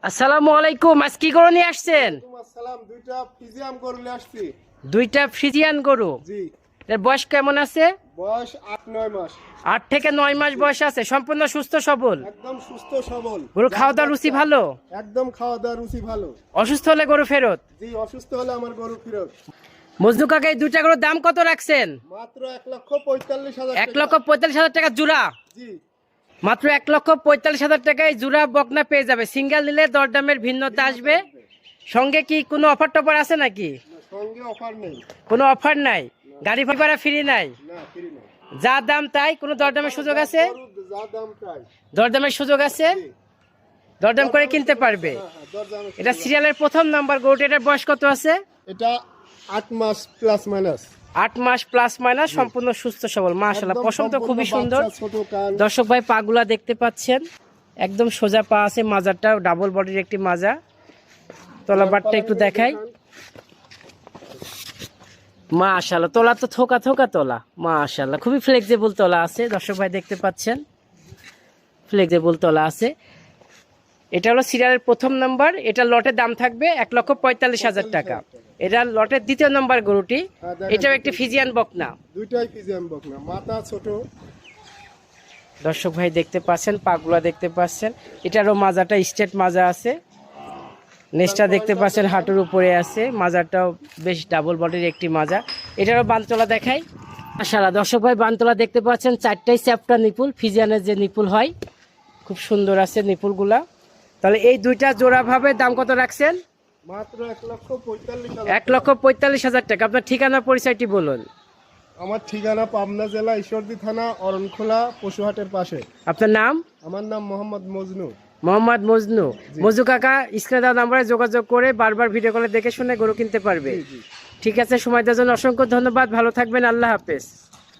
আসসালামু আলাইকুম। আজ কি গরু নিয়ে আসছেন? আসসালাম, দুইটা ফ্রিজিয়ান গরু নিয়ে আসছি। দুইটা ফ্রিজিয়ান গরু। জি। এর বয়স কেমন আছে? বয়স 8-9 মাস। 8 থেকে 9 মাস বয়স আছে। সম্পূর্ণ সুস্থ সবল। একদম সুস্থ সবল। গরু খাওয়া দাওয়ার রুচি ভালো? একদম খাওয়া দাওয়ার রুচি ভালো। অসুস্থ হলে গরু ফেরত? জি, অসুস্থ হলে আমার গরু ফেরত। মজনু কাকা, এই দুইটা গরুর দাম কত রাখছেন? মাত্র 1,45,000 টাকা। 1,45,000 টাকা জোড়া? জি। মাত্র 1,45,000 টাকায় জোড়া বকনা পেয়ে যাবে। সিঙ্গেল নিলে দরদামের ভিন্নতা আসবে। সঙ্গে কি কোনো অফার টফার আছে নাকি? সঙ্গে অফার নেই। কোনো অফার নাই? গাড়ি ভাড়া ফ্রি নাই? না, ফ্রি না। যা দাম তাই? কোনো দরদামের সুযোগ আছে? যা দাম তাই। দরদামের সুযোগ আছে? জি। দরদাম করে কিনতে পারবে। দরদামে এটা সিরিয়ালের প্রথম নাম্বার গরুটা। এটার বয়স কত আছে? এটা 8 মাস প্লাস মাইনাস। 8 মাস প্লাস মাইনাস, সম্পূর্ণ সুস্থ সবল। মাশাআল্লাহ, পশম তো খুবই সুন্দর। ছোট কান। দর্শক ভাই, পাগুলা দেখতে পাচ্ছেন, একদম সোজা পা আছে। মাজারটা ডাবল বডির একটি মাজা। তলাবারটা একটু দেখাই। মাশাআল্লাহ, তলা তো থোকা থোকা তলা। মাশাআল্লাহ, খুবই ফ্লেক্সিবল তলা আছে। দর্শক ভাই দেখতে পাচ্ছেন, ফ্লেক্সিবল তলা আছে। এটা হলো সিরিয়ালের প্রথম নাম্বার। এটা লটের দাম থাকবে 1,45,000 টাকা। এটা লটের দ্বিতীয় নাম্বার গরুটি। এটাও একটি ফিজিয়ান বকনা। দুইটাই ফিজিয়ান বকনা, মাথা ছোট। দর্শক ভাই দেখতে পাচ্ছেন, পাগুলা দেখতে পাচ্ছেন। এটারও মাজাটা স্ট্রেট মাজা আছে। নেসটা দেখতে পাচ্ছেন হাঁটুর উপরে আছে। মাজাটাও বেশ ডাবল বডির একটি মাজা। এটারও বানতলা দেখাই। মাশাআল্লাহ, দর্শক ভাই বানতলা দেখতে পাচ্ছেন, চারটাই চ্যাপ্টা নিপুল। ফিজিয়ানের যে নিপুল হয়, খুব সুন্দর আছে নিপুলগুলা। তাহলে এই দুইটা জোড়া ভাবে দাম কত রাখছেন? মাত্র 1,45,000। 1,45,000 টাকা। আপনার ঠিকানা পরিচয়টি বলুন। আমার ঠিকানা পাবনা জেলা ঈশ্বরদী থানা অরণখোলা পশুহাটের পাশে। আপনার নাম? আমার নাম মোহাম্মদ মজনু। মোহাম্মদ মজনু। মজনু কাকা স্ক্রিনে দেওয়া নাম্বারে যোগাযোগ করে বারবার ভিডিও কলে দেখে শুনে গরু কিনতে পারবে। ঠিক আছে, সময় দেওয়ার জন্য অসংখ্য ধন্যবাদ। ভালো থাকবেন, আল্লাহ হাফেজ।